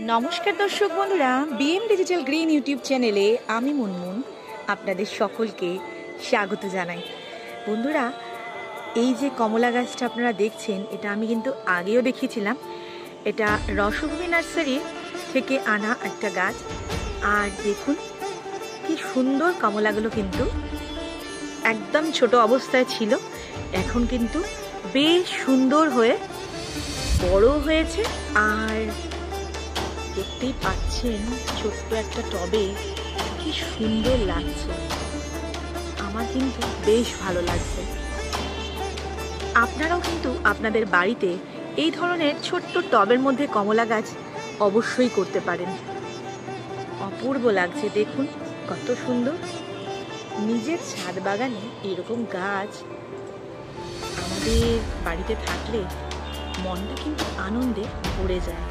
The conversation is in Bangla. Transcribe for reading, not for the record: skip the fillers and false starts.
নমস্কার দর্শক বন্ধুরা, বিএম ডিজিটাল গ্রিন ইউটিউব চ্যানেলে আমি মুনমুন আপনাদের সকলকে স্বাগত জানাই। বন্ধুরা, এই যে কমলা গাছটা আপনারা দেখছেন, এটা আমি কিন্তু আগেও দেখিয়েছিলাম। এটা রসভূমি নার্সারি থেকে আনা একটা গাছ। আর দেখুন কি সুন্দর কমলাগুলো, কিন্তু একদম ছোট অবস্থায় ছিল, এখন কিন্তু বেশ সুন্দর হয়ে বড় হয়েছে। আর দেখতেই পাচ্ছেন ছোট্ট একটা টবে কি সুন্দর লাগছে, আমার কিন্তু বেশ ভালো লাগছে। আপনারাও কিন্তু আপনাদের বাড়িতে এই ধরনের ছোট্ট টবের মধ্যে কমলা গাছ অবশ্যই করতে পারেন। অপূর্ব লাগছে, দেখুন কত সুন্দর। নিজের ছাদ বাগানে এরকম গাছ আমাদের বাড়িতে থাকলে মনটা কিন্তু আনন্দে ভরে যায়।